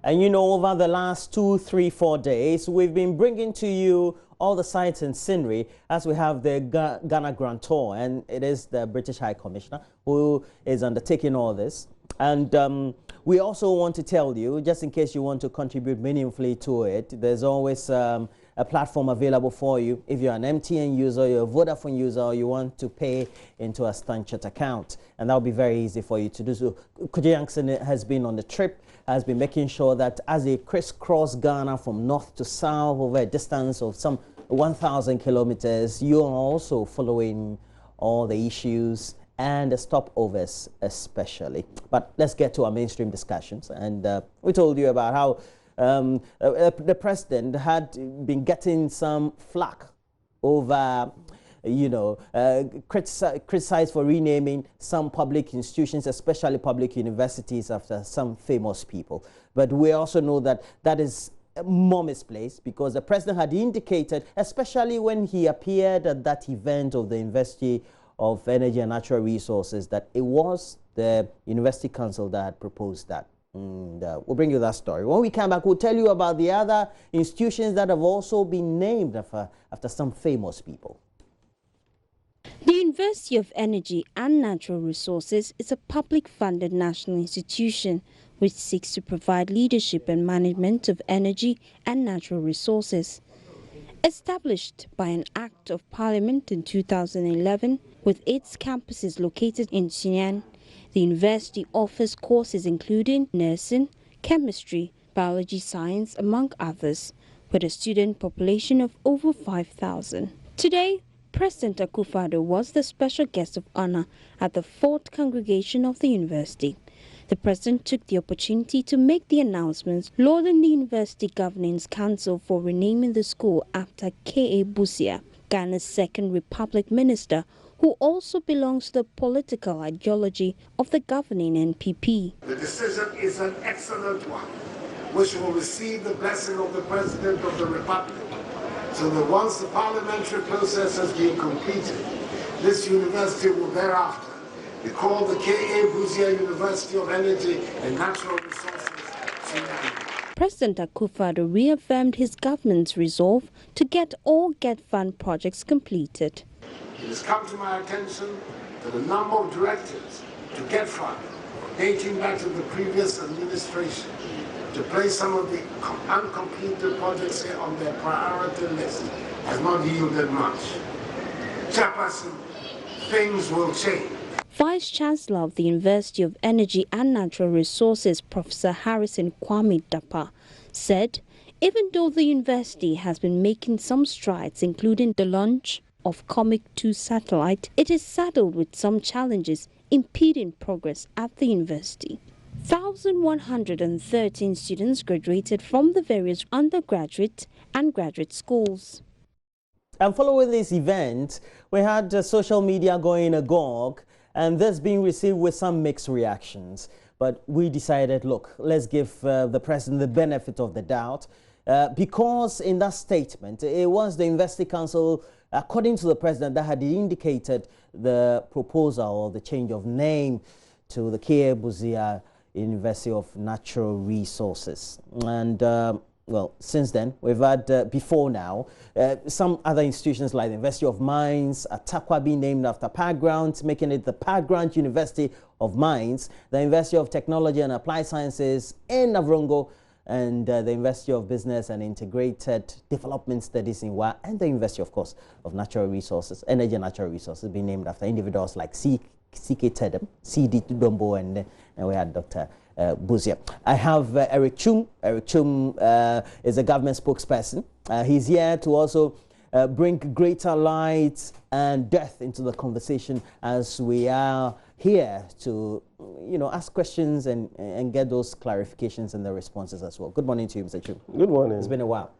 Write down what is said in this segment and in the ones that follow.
And you know, over the last 2, 3, 4 days, we've been bringing to you all the sights and scenery as we have the Ghana Grand Tour, and it is the British High Commissioner who is undertaking all this. And we also want to tell you, just in case you want to contribute meaningfully to it, there's always a platform available for you. If you're an MTN user, you're a Vodafone user, or you want to pay into a Stanchart account, and that'll be very easy for you to do so. Kuji Yankson has been on the trip, has been making sure that as they crisscross Ghana from north to south over a distance of some 1,000 kilometers, you're also following all the issues and the stopovers especially. But let's get to our mainstream discussions. And we told you about how the president had been getting some flack over, you know, criticized for renaming some public institutions, especially public universities, after some famous people. But we also know that that is more misplaced, because the president had indicated, especially when he appeared at that event of the University of Energy and Natural Resources, that it was the University Council that had proposed that. And we'll bring you that story. When we come back, we'll tell you about the other institutions that have also been named after some famous people. The University of Energy and Natural Resources is a public-funded national institution which seeks to provide leadership and management of energy and natural resources. Established by an Act of Parliament in 2011, with its campuses located in Xi'an, the university offers courses including nursing, chemistry, biology science, among others, with a student population of over 5,000. Today, President Akufo-Addo was the special guest of honor at the 4th congregation of the university. The president took the opportunity to make the announcements, lauding the University Governance Council for renaming the school after K.A. Busia, Ghana's second Republic minister, who also belongs to the political ideology of the governing NPP. The decision is an excellent one, which will receive the blessing of the President of the Republic, so that once the parliamentary process has been completed, this university will thereafter be called the K.A. Busia University of Energy and Natural Resources. President Akufo-Addo reaffirmed his government's resolve to get all GET Fund projects completed. It has come to my attention that a number of directives to GET Fund, dating back to the previous administration, to place some of the uncompleted projects here on their priority list, has not yielded much. Chairperson, things will change. Vice-Chancellor of the University of Energy and Natural Resources, Professor Harrison Kwame Dapa, said even though the university has been making some strides, including the launch of Comic 2 satellite, it is saddled with some challenges impeding progress at the university. 1,113 students graduated from the various undergraduate and graduate schools. And following this event, we had social media going agog, and this being received with some mixed reactions. But we decided, look, let's give the president the benefit of the doubt, because in that statement, it was the University Council, according to the president, that had indicated the proposal or the change of name to the K.A. Busia University of Natural Resources. And well, since then, we've had before now, some other institutions like the University of Mines, Atakwa being named after Park making it the Park University of Mines, the University of Technology and Applied Sciences in Navrongo, and the University of Business and Integrated Development Studies in Wa, and the University, of course, of Natural Resources, Energy and Natural Resources, being named after individuals like C.K. Tedem, C.D. Dombo, and we had Dr. Busia. I have Eric Chum. Eric Chum is a government spokesperson. He's here to also bring greater light and depth into the conversation, as we are here to, you know, ask questions and get those clarifications and the responses as well. Good morning to you, Mr. Chum. Good morning. It's been a while.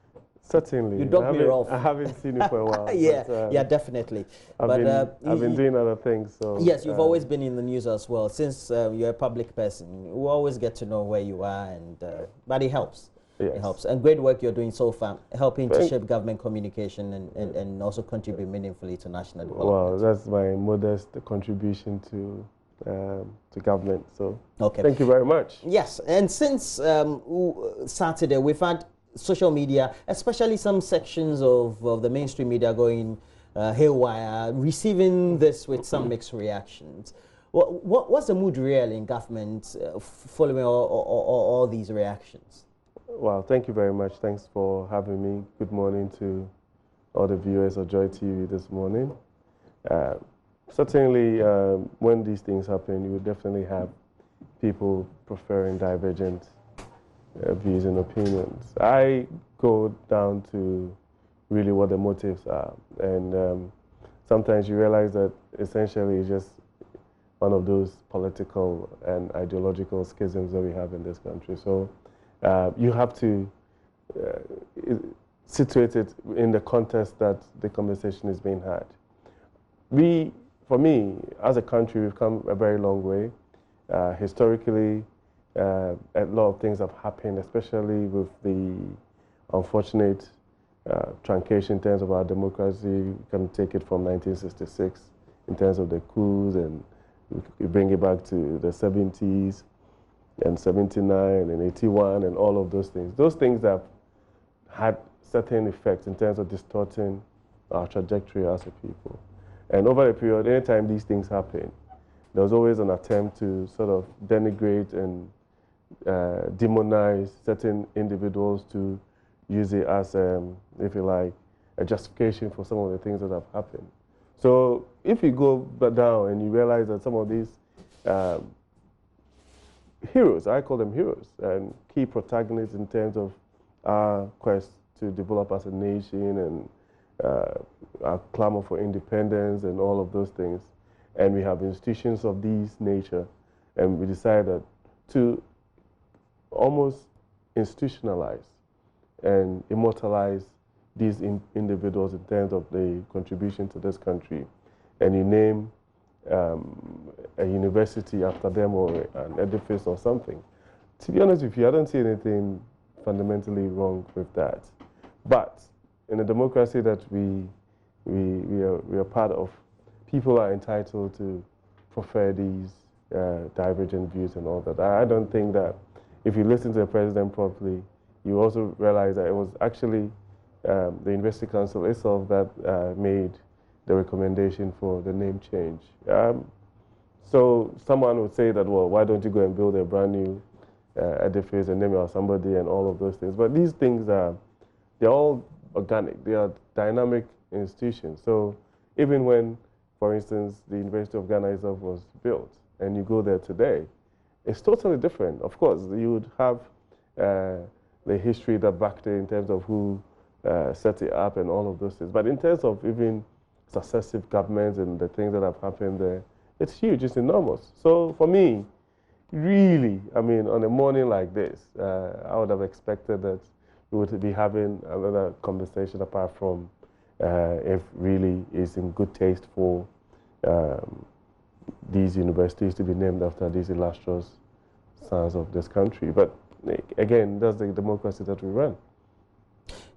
Certainly. You dogged me off. I haven't seen you for a while. Yeah, but, yeah, definitely. I've been doing other things. So yes, you've always been in the news as well. Since you're a public person, we always get to know where you are, and but it helps. Yes. It helps. And great work you're doing so far, helping to shape government communication and also contribute meaningfully to national development. Well, that's my modest contribution to to government. So okay. Thank you very much. Yes, and since Saturday, we've had social media, especially some sections of the mainstream media going haywire, receiving this with some mixed reactions. What's the mood really in government following all these reactions? Well, thank you very much. Thanks for having me. Good morning to all the viewers of Joy TV this morning. Certainly, when these things happen, you will definitely have people preferring divergent views and opinions. I go down to really what the motives are. And sometimes you realize that essentially it's just one of those political and ideological schisms that we have in this country. So you have to situate it in the context that the conversation is being had. For me, as a country, we've come a very long way. Historically, a lot of things have happened, especially with the unfortunate truncation in terms of our democracy. You can take it from 1966 in terms of the coups, and you bring it back to the 70s and 79 and 81 and all of those things. Those things have had certain effects in terms of distorting our trajectory as a people. And over a period, anytime these things happen, there's always an attempt to sort of denigrate and demonize certain individuals to use it as, if you like, a justification for some of the things that have happened. So if you go down and you realize that some of these heroes, I call them heroes, and key protagonists in terms of our quest to develop as a nation and our clamor for independence and all of those things, and we have institutions of this nature, and we decided to almost institutionalize and immortalize these individuals in terms of the contribution to this country, and you name a university after them or an edifice or something. To be honest with you, I don't see anything fundamentally wrong with that. But in a democracy that we are part of, people are entitled to prefer these divergent views and all that. I don't think that if you listen to the president properly, you also realize that it was actually the University Council itself that made the recommendation for the name change. So someone would say that, well, why don't you go and build a brand new edifice and name it after somebody and all of those things. But these things they're all organic. They are dynamic institutions. So even when, for instance, the University of Ghana itself was built and you go there today, it's totally different. Of course, you would have the history that backed it in terms of who set it up and all of those things. But in terms of even successive governments and the things that have happened there, it's huge, it's enormous. So for me, really, I mean, on a morning like this, I would have expected that we would be having another conversation apart from if really it's in good taste for these universities to be named after these illustrious sons of this country. But again, that's the democracy that we run.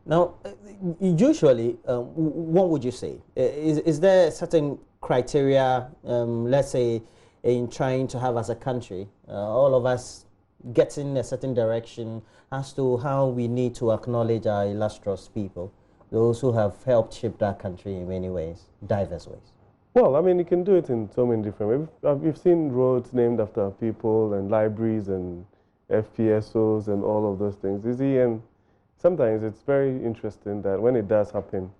Now, usually, what would you say? Is there a certain criteria, let's say, in trying to have as a country, all of us getting a certain direction as to how we need to acknowledge our illustrious people, those who have helped shape that country in many ways, diverse ways? Well, I mean, you can do it in so many different ways. We've seen roads named after people and libraries and FPSOs and all of those things. You see, and sometimes it's very interesting that when it does happen,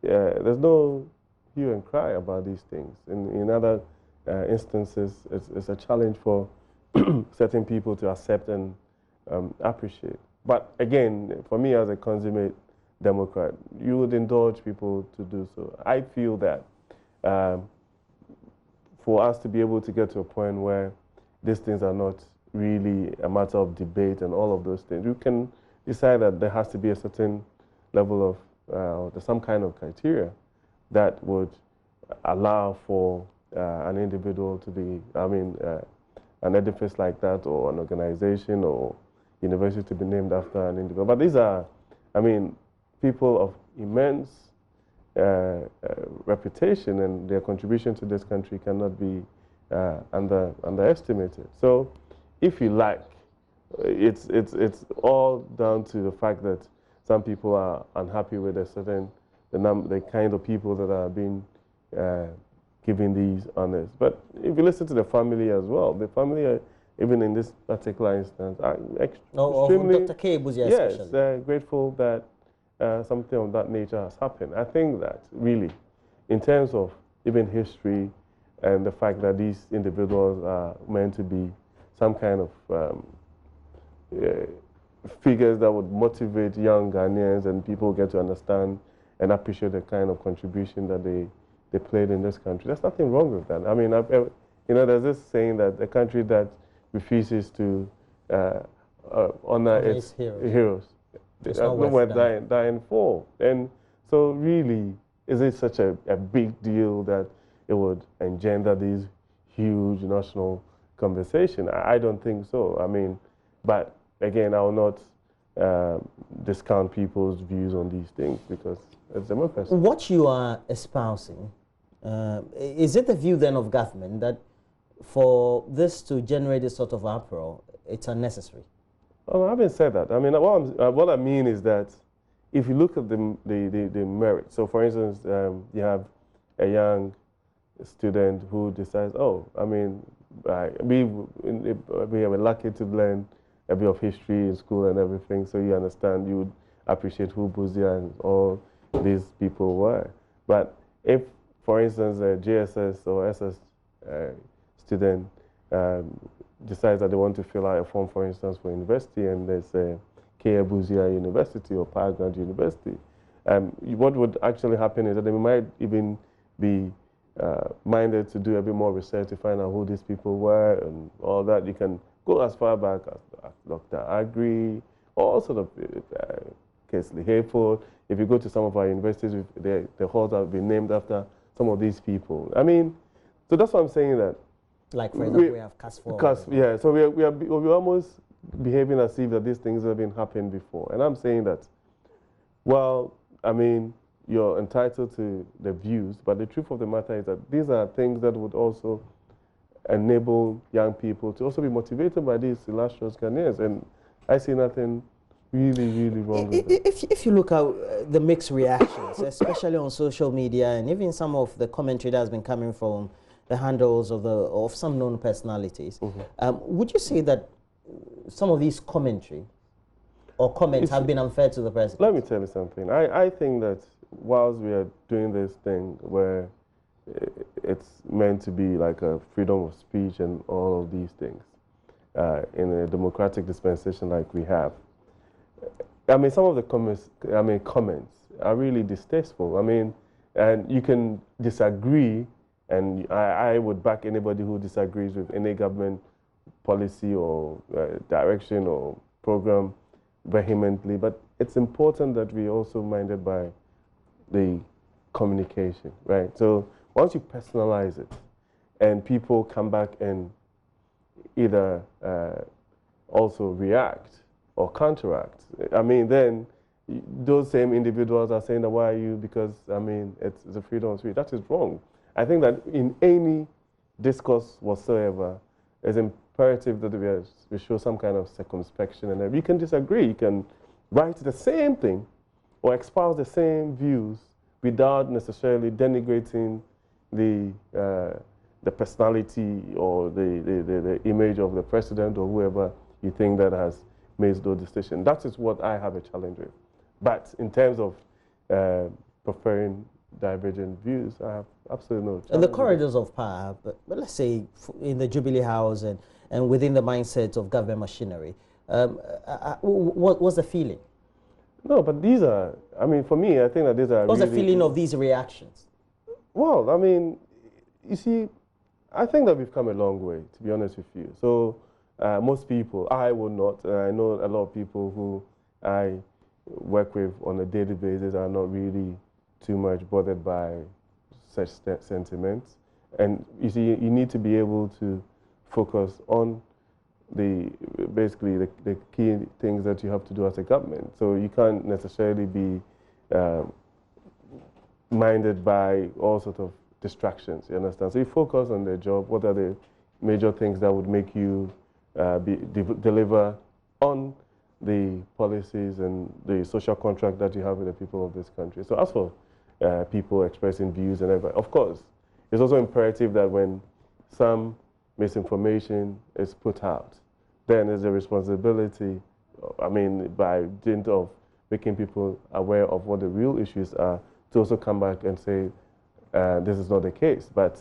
there's no hue and cry about these things. In other instances, it's a challenge for certain people to accept and appreciate. But again, for me as a consummate Democrat, you would indulge people to do so. I feel that for us to be able to get to a point where these things are not really a matter of debate and all of those things, you can decide that there has to be a certain level of, some kind of criteria that would allow for an individual to be, an edifice like that or an organization or university to be named after an individual. But these are, people of immense reputation, and their contribution to this country cannot be underestimated. So, if you like, it's all down to the fact that some people are unhappy with the kind of people that are being given these honors. But if you listen to the family as well, the family are, even in this particular instance, are extremely, Dr. K-Buzia yes, especially. grateful that something of that nature has happened. I think that really, in terms of even history and the fact that these individuals are meant to be some kind of figures that would motivate young Ghanaians and people get to understand and appreciate the kind of contribution that they played in this country. There's nothing wrong with that. I mean, there's this saying that a country that refuses to honor its heroes, it's not worth dying for. And so really, is it such a big deal that it would engender these huge national conversation? I don't think so. I mean, but again, I will not discount people's views on these things because it's democracy. What you are espousing, is it the view then of government that for this to generate this sort of uproar, it's unnecessary? Well, I haven't said that. I mean, what I mean is that if you look at the merit, so for instance, you have a young student who decides, oh, I mean, we were lucky to learn a bit of history in school and everything, so you understand, you would appreciate who Buzia and all these people were. But if, for instance, a JSS or SS student decides that they want to fill out a form, for instance, for university, and there's a K.A. Buzia University or Paragon University, what would actually happen is that they might even be minded to do a bit more research to find out who these people were and all that. You can go as far back as Dr. Agri, all sort of Kesley Hayford. If you go to some of our universities, the halls have been named after some of these people. I mean, so that's what I'm saying that. Like, for example, we have CAS4. Yeah, so we're almost behaving as if that these things have been happening before. And I'm saying that, well, I mean, you're entitled to the views, but the truth of the matter is that these are things that would also enable young people to also be motivated by these illustrious Ghanaians. And I see nothing really, really wrong with it. If you look at the mixed reactions, especially on social media and even some of the commentary that has been coming from the handles of some known personalities, would you say that some of these commentary or comments have been unfair to the president? Let me tell you something. I think that whilst we are doing this thing where it's meant to be like a freedom of speech and all of these things in a democratic dispensation like we have, I mean, some of the comments are really distasteful. I mean, and you can disagree, and I would back anybody who disagrees with any government policy or direction or program vehemently, but it's important that we also minded by the communication, right? So once you personalize it and people come back and either also react or counteract, I mean, then those same individuals are saying that why are you, because, I mean, it's a freedom of speech. That is wrong. I think that in any discourse whatsoever, it's imperative that we show some kind of circumspection, and you can disagree, you can write the same thing or espouse the same views without necessarily denigrating the personality or the image of the president or whoever you think that has made those decisions. That is what I have a challenge with. But in terms of preferring divergent views, I have absolutely no challenge. In the corridors of power, but let's say in the Jubilee House and within the mindset of government machinery, what's the feeling? No, but these are, I mean, for me, I think that these are What's the feeling of these reactions? Well, I mean, you see, I think that we've come a long way, to be honest with you. So most people, I would not, I know a lot of people who I work with on a daily basis are not really too much bothered by such sentiments. And you see, you need to be able to focus on basically the key things that you have to do as a government. So you can't necessarily be minded by all sorts of distractions, you understand? So you focus on the job. What are the major things that would make you deliver on the policies and the social contract that you have with the people of this country? So as for people expressing views and everything, of course, it's also imperative that when some misinformation is put out, then there's a responsibility, I mean, by dint of making people aware of what the real issues are, to also come back and say, this is not the case. But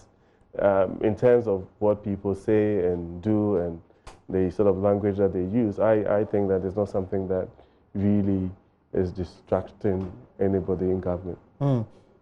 in terms of what people say and do and the sort of language that they use, I think that it's not something that really is distracting anybody in government.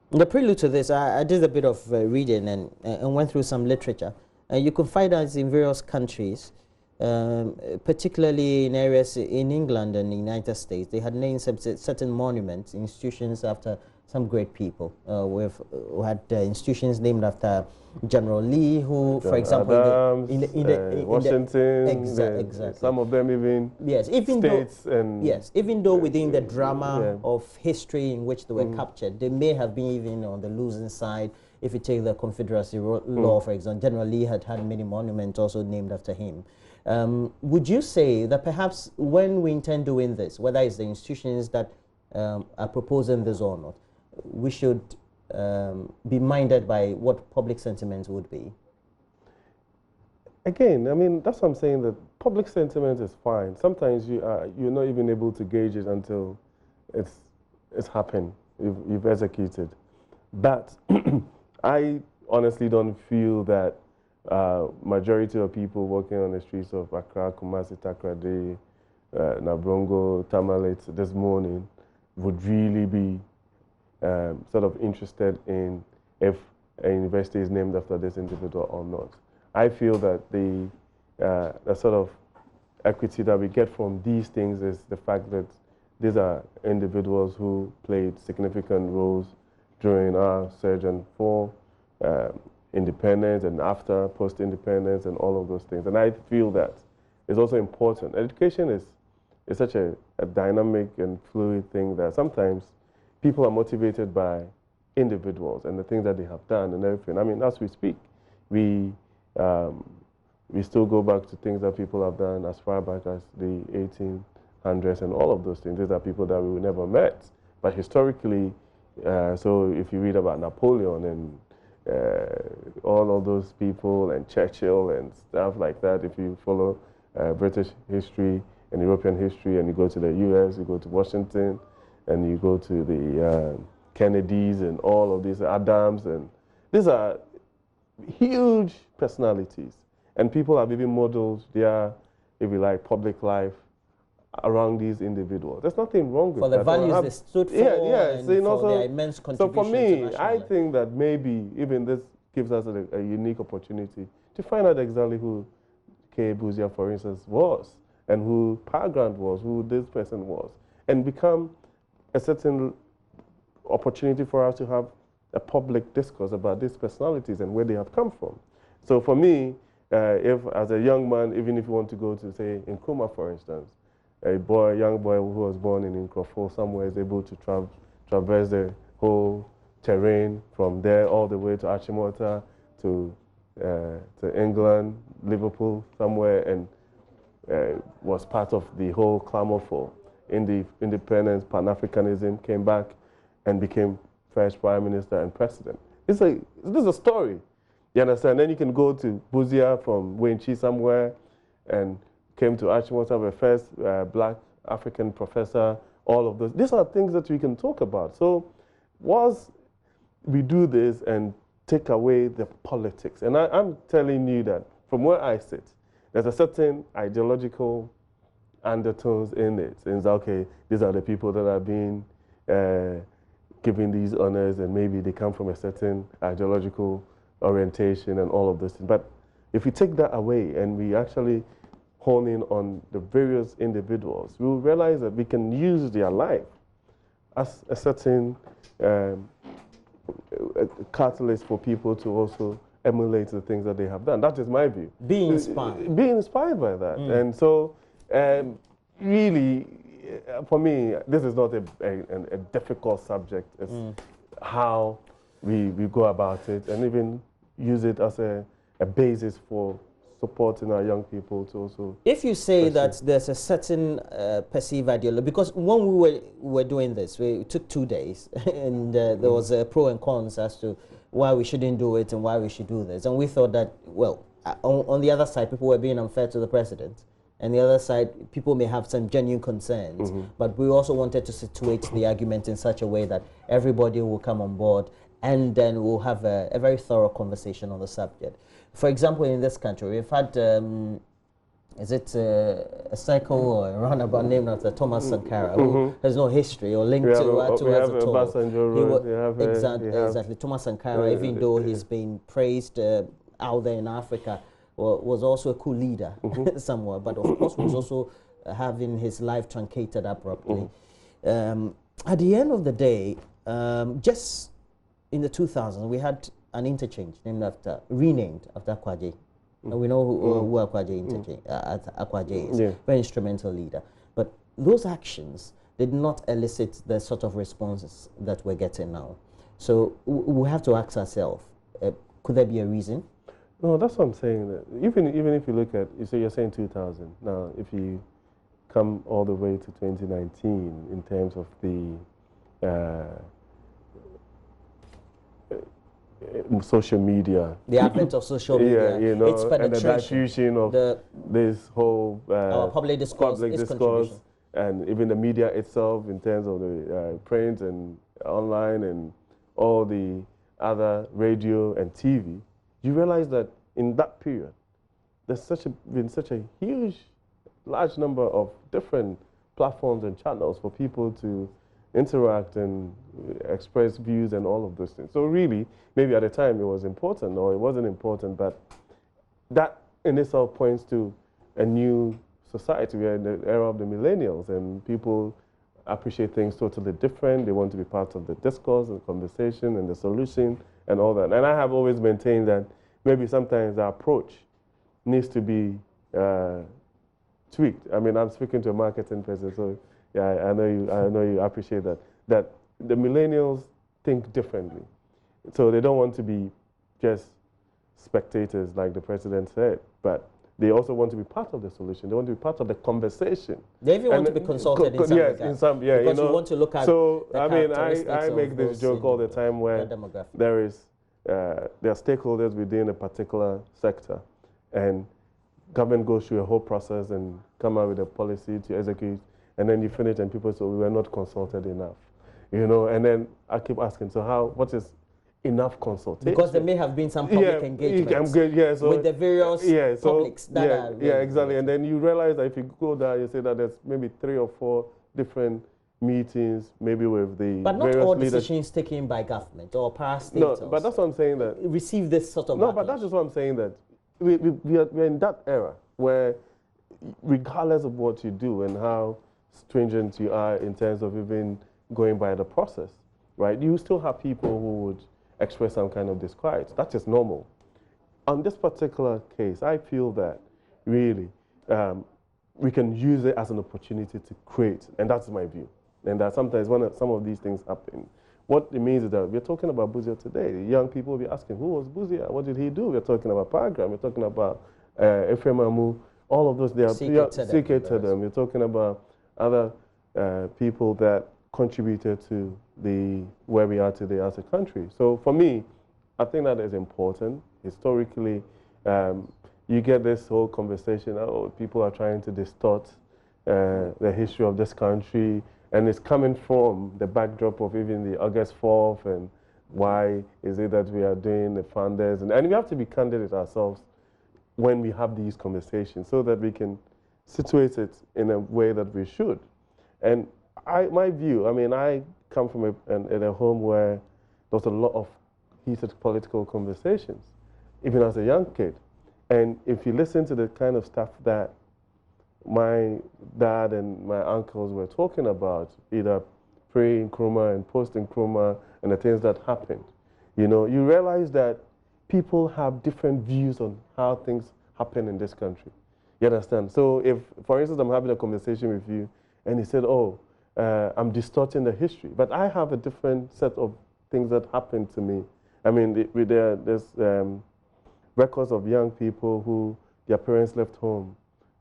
The prelude to this, I did a bit of reading and went through some literature. You can find out in various countries, particularly in areas in England and the United States, they had named certain monuments, institutions after some great people. We had institutions named after General Lee, who, for example, Adams, in Washington, exactly. Some of them even even though within the drama of history in which they were captured, they may have been even on the losing side. If you take the Confederacy law, for example, General Lee had many monuments also named after him. Would you say that perhaps when we intend doing this, whether it's the institutions that are proposing this or not, we should be minded by what public sentiments would be? Again, I mean, that's what I'm saying, that public sentiment is fine. Sometimes you're not even able to gauge it until it's happened, you've executed. But I honestly don't feel that majority of people walking on the streets of Accra, Kumasi, Takoradi, Nabrongo, Tamale this morning would really be sort of interested in if a university is named after this individual or not. I feel that the sort of equity that we get from these things is the fact that these are individuals who played significant roles during our surge and for independence and after post-independence and all of those things. And I feel that it's also important. Education is such a dynamic and fluid thing that sometimes people are motivated by individuals and the things that they have done and everything. I mean, as we speak, we still go back to things that people have done as far back as the 1800s and all of those things. These are people that we never met. But historically, so if you read about Napoleon and all of those people and Churchill and stuff like that, if you follow British history and European history and you go to the US, you go to Washington, and you go to the Kennedys and all of these, Adams, and these are huge personalities. And people have even modeled their, if you like, public life around these individuals. There's nothing wrong with that. For the values they stood for and for their immense contribution. So for me, I think that maybe even this gives us a unique opportunity to find out exactly who K. Buzia, for instance, was, and who Pargrand was, who this person was, and become a certain opportunity for us to have a public discourse about these personalities and where they have come from. So for me, if as a young man, even if you want to go to, say, Nkrumah, for instance, a young boy who was born in Nkrofo somewhere is able to traverse the whole terrain from there all the way to Achimota, to England, Liverpool, somewhere, and was part of the whole clamor for independence, Pan-Africanism, came back and became first prime minister and president. This is a story, you understand? Then you can go to Buzia from Wenchi somewhere and came to Achimota, the first black African professor, all of those. These are things that we can talk about. So once we do this and take away the politics, and I'm telling you that from where I sit, there's a certain ideological undertones in it. And it's okay, these are the people that are being given these honors, and maybe they come from a certain ideological orientation and all of this. But if we take that away and we actually hone in on the various individuals, we will realize that we can use their life as a certain catalyst for people to also emulate the things that they have done. That is my view. Be inspired. Be inspired by that. And so, really, for me, this is not a difficult subject. It's how we go about it and even use it as a basis for supporting our young people to also. If you say that there's a certain perceived ideology, because when we were doing this, it took 2 days, and there was a pro and cons as to why we shouldn't do it and why we should do this, and we thought that, well, on the other side, people were being unfair to the president, and the other side, people may have some genuine concerns, but we also wanted to situate the argument in such a way that everybody will come on board, and then we'll have a very thorough conversation on the subject. For example, in this country, we've had, is it a cycle or a roundabout named after Thomas Sankara, who has no history or link to us at all. Exactly. Thomas Sankara, even though he's been praised out there in Africa, was also a cool leader somewhat, but of course was also having his life truncated abruptly. At the end of the day, just in the 2000s, we had an interchange renamed after Akwaje. And we know who Akwaje is, very instrumental leader. But those actions did not elicit the sort of responses that we're getting now. So we have to ask ourselves, could there be a reason? No, that's what I'm saying. That even if you look at, you're saying 2000. Now, if you come all the way to 2019 in terms of the social media. The advent of social media, you know, its penetration, and the diffusion of this whole public discourse, and even the media itself in terms of the print and online and all the other radio and TV, you realize that in that period, there's been such a large number of different platforms and channels for people to interact and express views and all of those things. So really, maybe at the time it was important or it wasn't important, but that in itself points to a new society. We are in the era of the millennials, and people appreciate things totally different. They want to be part of the discourse and conversation and the solution and all that. And I have always maintained that maybe sometimes the approach needs to be tweaked. I mean, I'm speaking to a marketing person, so yeah, I know you appreciate that. That the millennials think differently. So they don't want to be just spectators, like the president said, but they also want to be part of the solution. They want to be part of the conversation. They even want to be consulted in some regards. in some, because you know, you want to look at. So I mean, I make this joke all the time where there are stakeholders within a particular sector, and government goes through a whole process and come out with a policy to execute. And then you finish and people say, we were not consulted enough, you know, and then I keep asking, so what is enough consultation? Because there may have been some public engagement so with the various publics that are really exactly. And then you realize that if you go there, you say that there's maybe 3 or 4 different meetings, maybe with the But not all decisions taken by government or parastatals. No, but that's what I'm saying, that receive this sort of No, but that's just what I'm saying, that we're in that era where regardless of what you do and how stringent you are in terms of even going by the process, right? You still have people who would express some kind of disquiet. That's just normal. On this particular case, I feel that really we can use it as an opportunity to create, and that's my view. And that sometimes when some of these things happen, what it means is that we're talking about Busia today. The young people will be asking, who was Busia? What did he do? We're talking about Paragram. We're talking about Ephraim Amu. All of those, they are secret to them. We're talking about other people that contributed to where we are today as a country. So for me, I think that is important. Historically, you get this whole conversation, people are trying to distort the history of this country, and it's coming from the backdrop of even the August 4th, and why is it that we are doing the founders, and we have to be candid with ourselves when we have these conversations so that we can situate it in a way that we should. And my view, I mean, I come from a home where there was a lot of heated political conversations, even as a young kid. And if you listen to the kind of stuff that my dad and my uncles were talking about, either pre-Nkrumah and post-Nkrumah, and the things that happened, you know, you realize that people have different views on how things happen in this country. You understand? So if, for instance, I'm having a conversation with you, and he said, I'm distorting the history, but I have a different set of things that happened to me I mean, there's records of young people who their parents left home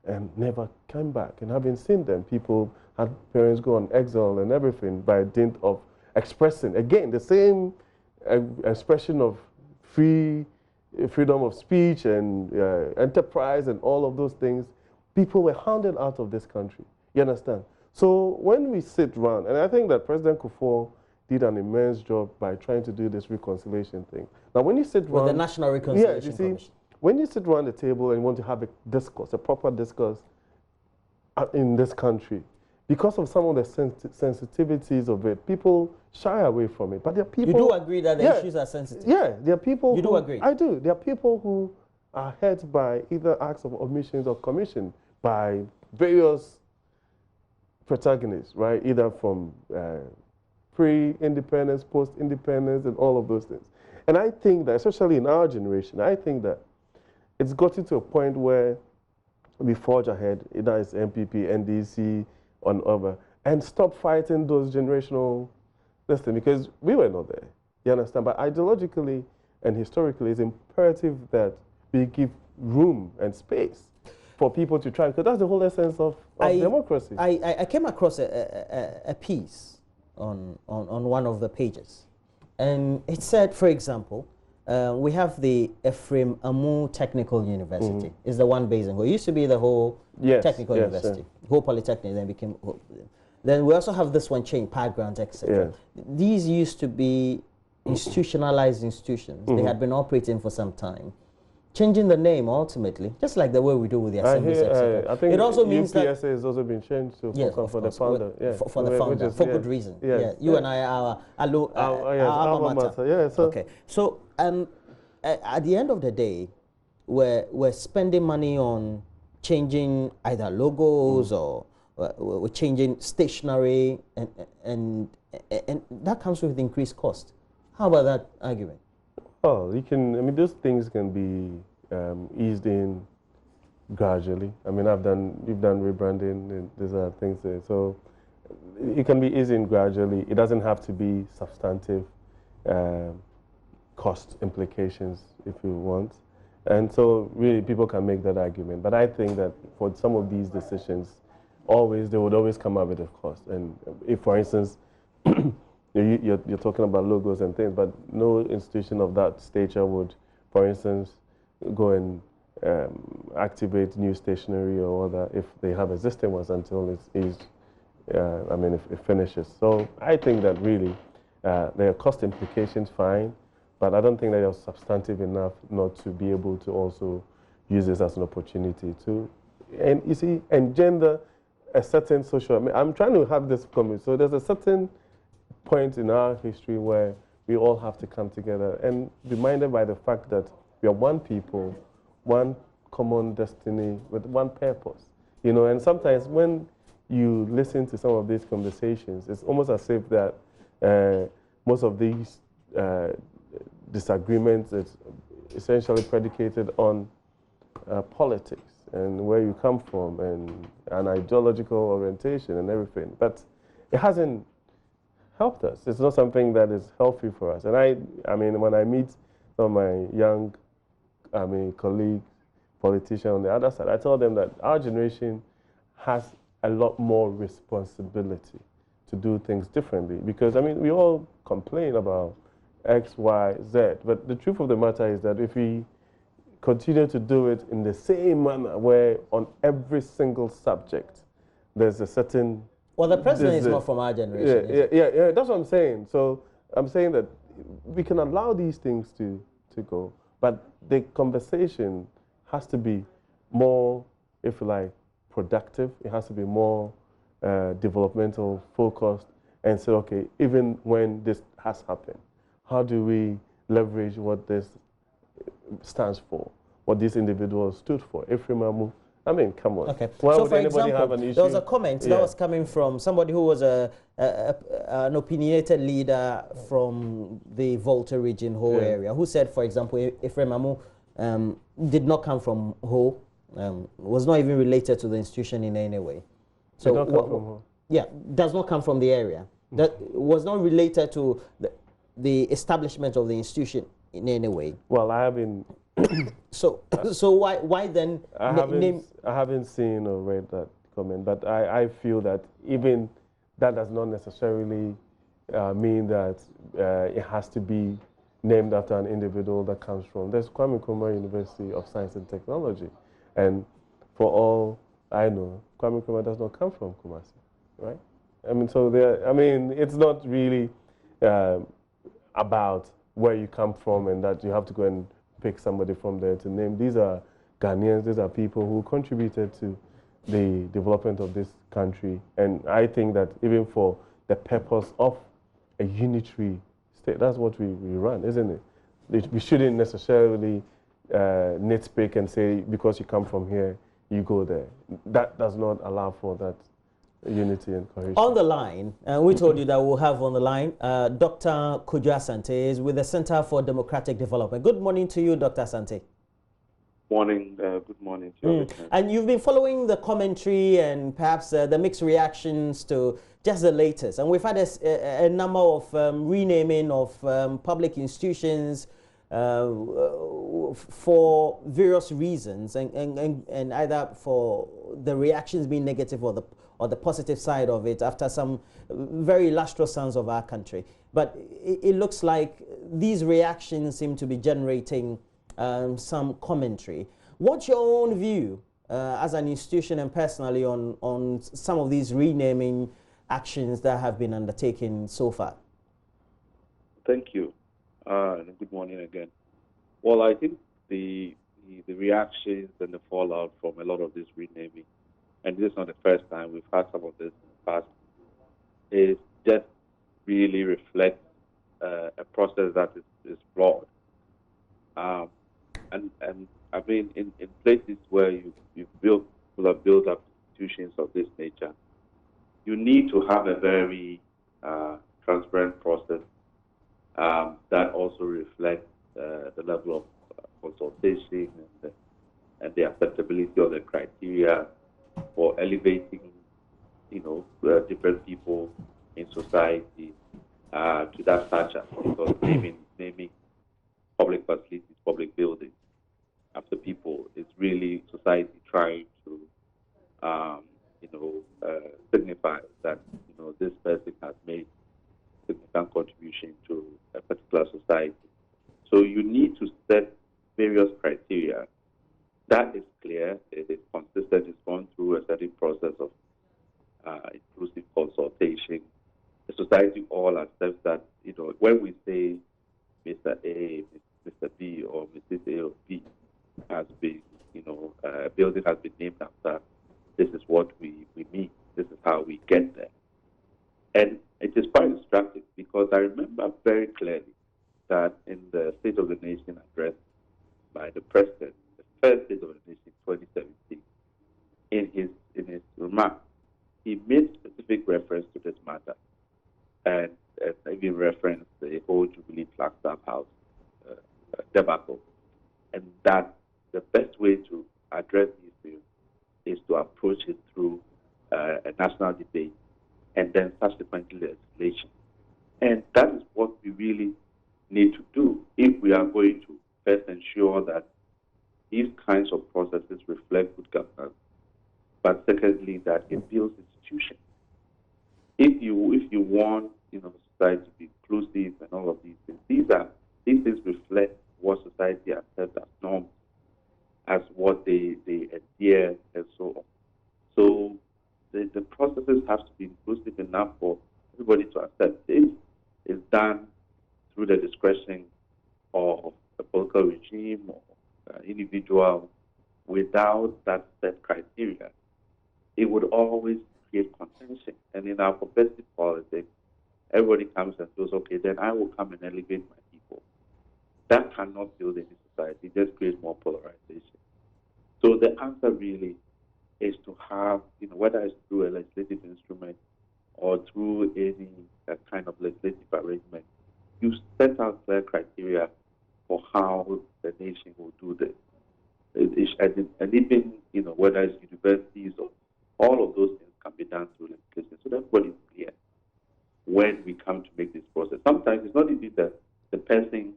and never came back, and having seen them, people had parents go on exile and everything by dint of expressing, again, the same expression of freedom of speech and enterprise and all of those things. People were hounded out of this country. You understand? So when we sit around, and I think that President Akufo did an immense job by trying to do this reconciliation thing. Now, when you sit around... With the National Reconciliation Commission. When you sit around the table and want to have a discourse, a proper discourse in this country, because of some of the sensitivities of it, people shy away from it. But there are people... You do agree that the issues are sensitive? Yeah, there are people... You do agree? I do. There are people who are hurt by either acts of omissions or commission by various protagonists, right? Either from pre-independence, post-independence, and all of those things. And I think that, especially in our generation, I think that it's gotten to a point where we forge ahead, either it's MPP, NDC, on other, and stop fighting those generational things, because we were not there, you understand? But ideologically and historically, it's imperative that we give room and space for people to try, because that's the whole essence of democracy. I came across a piece on one of the pages, and it said, for example, we have the Ephraim Amu Technical University. Is the one based in Ho. It used to be the whole technical university, Ho Polytechnic, then became Ho. Then we also have this one chain, Park Grounds, etc. These used to be institutionalized institutions. They had been operating for some time. Changing the name ultimately, just like the way we do with the assemblies, etc. I think it also means that UPSA has also been changed to for the founder. For the founder, for good reason. You and I are alma mater. Okay. So at the end of the day, we're spending money on changing either logos or we're changing stationery, and that comes with increased cost. How about that argument? Oh, you can. I mean, those things can be eased in gradually. I mean, we've done rebranding, and these are things there. So it can be eased in gradually. It doesn't have to be substantive cost implications if you want. And so really people can make that argument. But I think that for some of these decisions, they would always come up with a cost. And if, for instance, you're talking about logos and things, but no institution of that stature would, for instance, go and activate new stationery or other if they have existing ones until if it finishes. So I think that really there are cost implications, fine, but I don't think that they're substantive enough not to be able to also use this as an opportunity to, and you see, engender a certain social, I'm trying to have this comment. So there's a certain point in our history where we all have to come together and reminded by the fact that we are one people, one common destiny with one purpose, and sometimes when you listen to some of these conversations, it's almost as if that most of these disagreements is essentially predicated on politics and where you come from and an ideological orientation and everything, but it hasn't helped us. It's not something that is healthy for us. And I mean, when I meet some of my young, colleagues, politicians on the other side, I tell them that our generation has a lot more responsibility to do things differently. Because, we all complain about X, Y, Z, but the truth of the matter is that if we continue to do it in the same manner where on every single subject, there's a certain... Well, the president is not from our generation. Yeah, that's what I'm saying. So I'm saying that we can allow these things to go, but the conversation has to be more, if you like, productive. It has to be more developmental, focused, and say, okay, even when this has happened, how do we leverage what this stands for, what these individuals stood for? Ephraim Amu, come on. Okay. Why so, would for anybody example, have an issue? there was a comment that was coming from somebody who was an opinionated leader from the Volta region, Ho area, who said, for example, Ephraim Amu did not come from Ho, was not even related to the institution in any way. So, did not come from Ho? Yeah, does not come from the area. That was not related to the establishment of the institution in any way? Well, I haven't. So why then I haven't seen or read that comment, but I feel that even that does not necessarily mean that it has to be named after an individual that comes from. There's Kwame Nkrumah University of Science and Technology, and for all I know, Kwame Nkrumah does not come from Kumasi, right? I mean, so it's not really about where you come from and that you have to go and pick somebody from there to name. These are Ghanaians, these are people who contributed to the development of this country. And I think that even for the purpose of a unitary state, that's what we run, isn't it? We shouldn't necessarily nitpick and say, because you come from here, you go there. That does not allow for that unity and cohesion. On the line, we told you that we'll have on the line Dr. Kojo Asante is with the Center for Democratic Development. Good morning to you, Dr. Asante. Morning, good morning to you. And you've been following the commentary and perhaps the mixed reactions to just the latest. And we've had a number of renaming of public institutions for various reasons, and either for the reactions being negative or the positive side of it after some very illustrious sons of our country. But it looks like these reactions seem to be generating some commentary. What's your own view as an institution and personally on some of these renaming actions that have been undertaken so far? Thank you. And good morning again. Well, I think the reactions and the fallout from a lot of this renaming, and this is not the first time we've had some of this in the past, is just really reflects a process that is flawed. And I mean, in places where people have built up institutions of this nature, you need to have a very transparent process that also reflects the level of consultation and the acceptability of the criteria for elevating, different people in society to that stature. Because naming public facilities, public buildings after people is really society trying to, signify that this person has made significant contribution to a particular society. So you need to set various criteria. That is clear, it is consistent, it's gone through a certain process of inclusive consultation. The society all accepts that, when we say Mr. A, Mr. B, or Mrs. A or B has been, a building has been named after, this is what we mean, this is how we get there. And it is quite instructive because I remember very clearly that in the State of the Nation address by the President, the first State of the Nation 2017, in his remarks, he made specific reference to this matter and even referenced the whole Jubilee Flagstaff House debacle, and that the best way to address these issues is to approach it through a national debate and then subsequently legislation. And that is what we really need to do if we are going to first ensure that these kinds of processes reflect good governance, but secondly, that it builds institutions. If you want society to be inclusive and all of these things, these things reflect what society accepts as norms, as what they adhere and so on. So the processes have to be inclusive enough for everybody to accept. This is done through the discretion of a political regime or individual without that set criteria. It would always create contention. And in our competitive politics, everybody comes and says, okay, then I will come and elevate my people. That cannot build any society. It just creates more polarization. So the answer really is to have, whether it's through a legislative instrument or through any kind of legislative arrangement, you set out clear criteria for how the nation will do this. And even, whether it's universities or all of those things can be done through legislation. So everybody is clear. when we come to make this process. Sometimes it's not even the person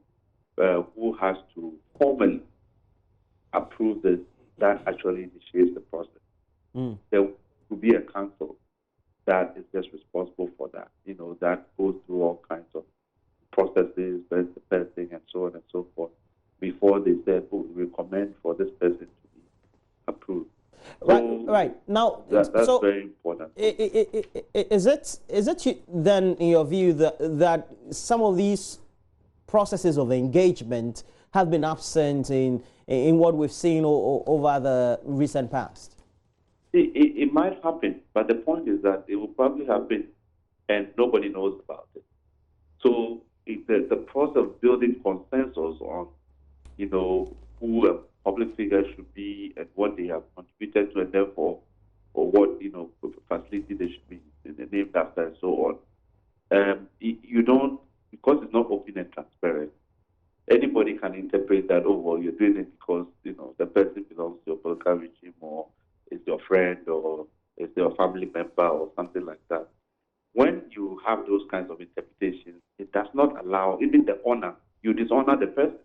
who has to formally approve this that actually initiates the process. There will be a council that is just responsible for that, that goes through all kinds of processes, the person, and so on and so forth, before they say, we recommend for this person to be approved. Right. Now, that's so very important. Is it then, in your view, that some of these processes of engagement have been absent in what we've seen over the recent past? It might happen, but the point is that it will probably happen and nobody knows about it. So the process of building consensus on, who a public figure should be and what they have contributed to, and therefore, or what, facility they should be named after, and so on. You don't, because it's not open and transparent, anybody can interpret that, oh, well, you're doing it because, the person belongs to your political regime, or is your friend, or is your family member, or something like that. When you have those kinds of interpretations, it does not allow even the honor. You dishonor the person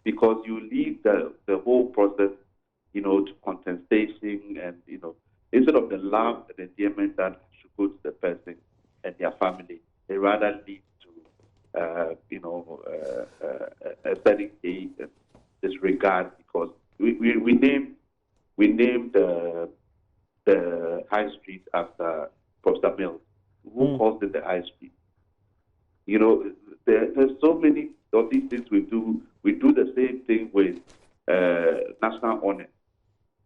because you leave the whole process, to contestation, and instead of the love and endearment that should go to the person and their family, it rather leads to a certain hate and disregard, because we named the high street after Professor Mills, who calls it the high street. There's so many of these things we do. We do the same thing with national honor,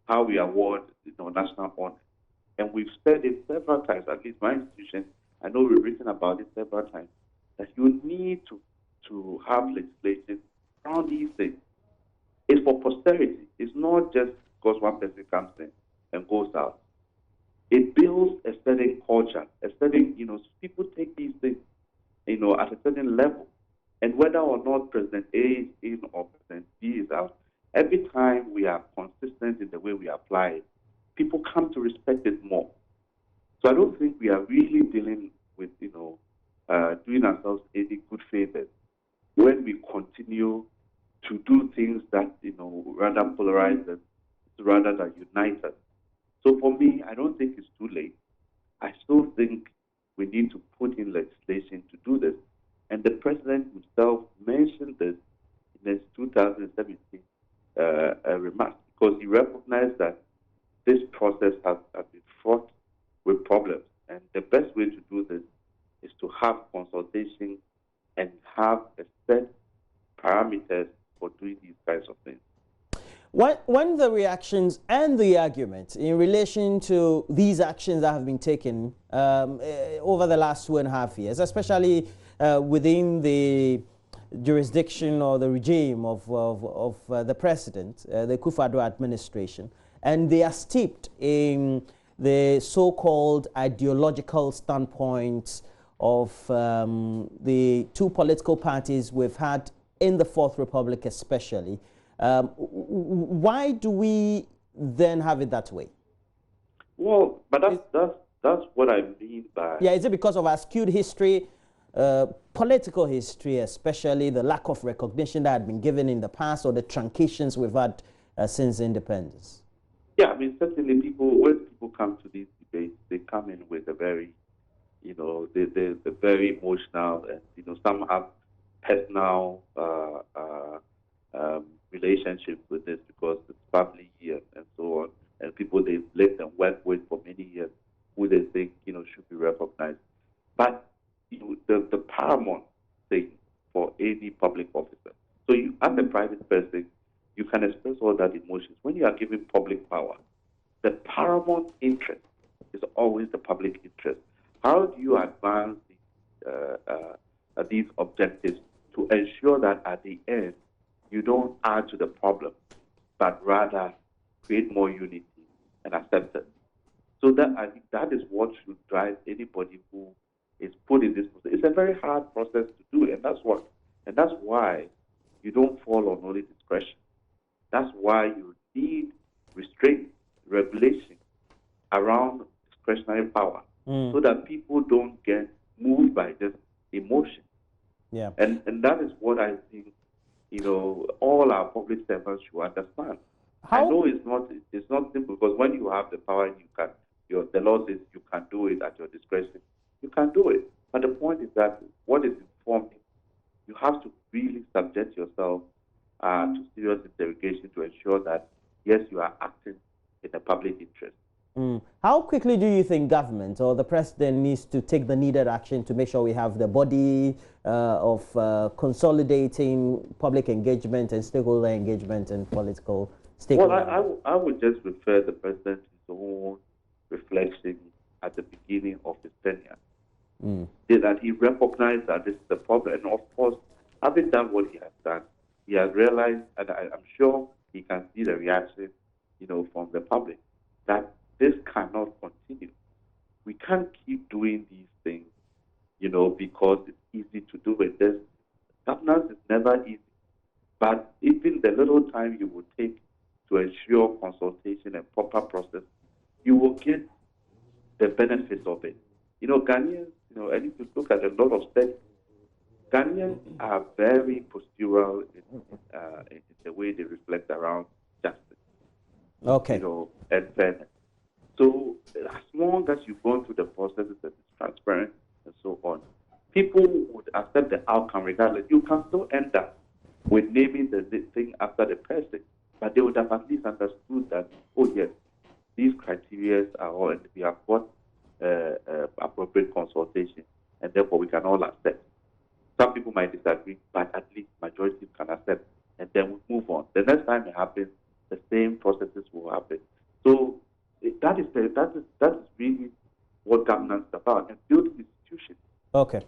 how we award national honor. And we've said it several times, at least my institution, I know we've written about it several times, that you need to have legislation around these things. It's for posterity. It's not just because one person comes in and goes out. It builds a certain culture, a certain, people take these things, at a certain level. And whether or not President A is in or President B is out, every time we are consistent in the way we apply it, people come to respect it more. So I don't think we are really dealing with, doing ourselves any good favors when we continue to do things that, rather polarize us rather than unite us. So for me, I don't think it's too late. I still think we need to put in legislation to do this. And the president himself mentioned this in his 2017 remarks, because he recognized that this process has been fraught with problems. And the best way to do this is to have consultation and have a set parameters for doing these kinds of things. When the reactions and the arguments in relation to these actions that have been taken over the last 2.5 years, especially within the jurisdiction or the regime of the president, the Akufo-Addo administration, and they are steeped in the so-called ideological standpoints of the two political parties we've had in the Fourth Republic especially, why do we then have it that way? Well, but that's what I mean by... Yeah, is it because of our skewed history, political history, especially the lack of recognition that had been given in the past, or the truncations we've had since independence? Yeah, I mean, certainly when people come to these debates, they come in with a very, they're very emotional, and, some have personal relationships with this because it's family and so on, and people they've lived and worked with for many years who they think, should be recognized. But, the paramount thing for any public officer, so you, as a private person, you can express all that emotions. When you are given public power, the paramount interest is always the public interest. How do you advance these objectives to ensure that at the end, you don't add to the problem, but rather create more unity and acceptance? So that, I think, that is what should drive anybody who is put in this process. It's a very hard process to do, and that's why you don't fall on only discretion. That's why you need restraint, regulation around discretionary power, so that people don't get moved by just emotion. Yeah. And that is what I think, all our public servants should understand. I know it's not simple, because when you have the power and the law says you can do it at your discretion, you can do it. But the point is that what is informing, you have to really subject yourself to serious interrogation to ensure that, yes, you are acting in the public interest. How quickly do you think government or the president needs to take the needed action to make sure we have the body of consolidating public engagement and stakeholder engagement and political stakeholder? Well, I would just refer the president to his own reflection at the beginning of his tenure. That he recognized that this is the problem. And of course, having done what he has done, he has realized, and I'm sure he can see the reaction, from the public, that this cannot continue. We can't keep doing these things, because it's easy to do it. Governance is never easy. But even the little time you would take to ensure consultation and proper process, you will get the benefits of it. Ghanaians, and if you look at a lot of studies, Ghanaians are very postural in the way they reflect around justice. Okay. And fairness. So as long as you've gone through the processes that is transparent and so on, people would accept the outcome regardless. You can still end up with naming the thing after the person, but they would have at least understood that, oh yes, these criteria are all, and we have got appropriate consultation, and therefore we can all accept. Some people might disagree, but at least majority can accept, and then we move on. The next time it happens, the same processes will happen. So that is really what governance is about, and building institutions. Okay.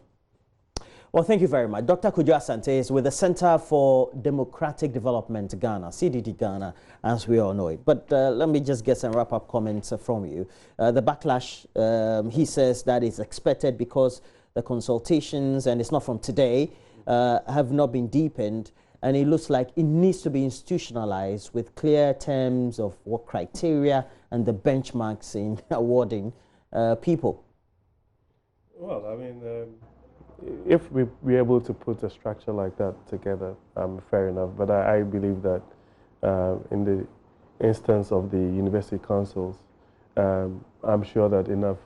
Well, thank you very much. Dr. Kwadwo Asante is with the Center for Democratic Development Ghana, CDD Ghana, as we all know it. But let me just get some wrap-up comments from you. The backlash, he says that is expected because the consultations, and it's not from today, have not been deepened. And it looks like it needs to be institutionalized with clear terms of what criteria and the benchmarks in awarding people. Well, I mean, if we're able to put a structure like that together, fair enough. But I believe that in the instance of the university councils, I'm sure that enough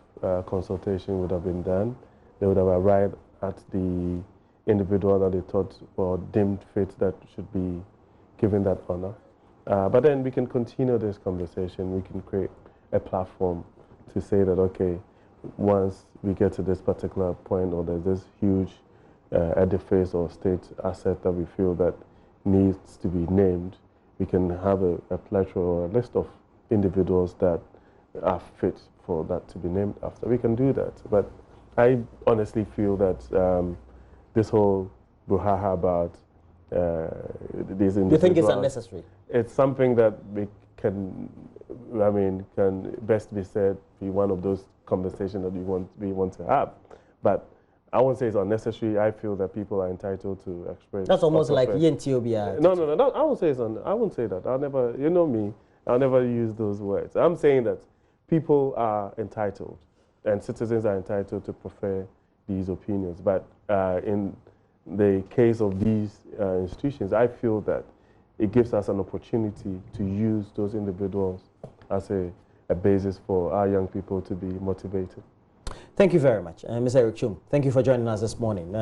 consultation would have been done. They would have arrived at the individual that they thought or deemed fit that should be given that honor. But then we can continue this conversation. We can create a platform to say that, okay, once we get to this particular point, or there's this huge edifice or state asset that we feel that needs to be named, we can have a plethora or a list of individuals that are fit for that to be named after. We can do that. But I honestly feel that this whole brouhaha about these individuals... Do you think it's unnecessary? It's something that we can best be said be one of those conversations that we want to have. But I won't say it's unnecessary. I feel that people are entitled to express. That's almost like Yentiobia. No. I won't say I won't say that. I'll never. You know me. I'll never use those words. I'm saying that people are entitled, and citizens are entitled to prefer these opinions. But in the case of these institutions, I feel that it gives us an opportunity to use those individuals as a basis for our young people to be motivated. Thank you very much. Mr. Eric Chum, thank you for joining us this morning.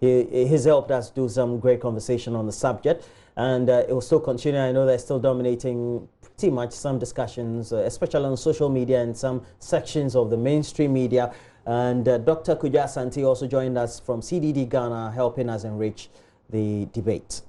He's helped us do some great conversation on the subject, and it will still continue. I know they're still dominating pretty much some discussions, especially on social media and some sections of the mainstream media. And Dr. Kwadwo Asante also joined us from CDD Ghana, helping us enrich the debate.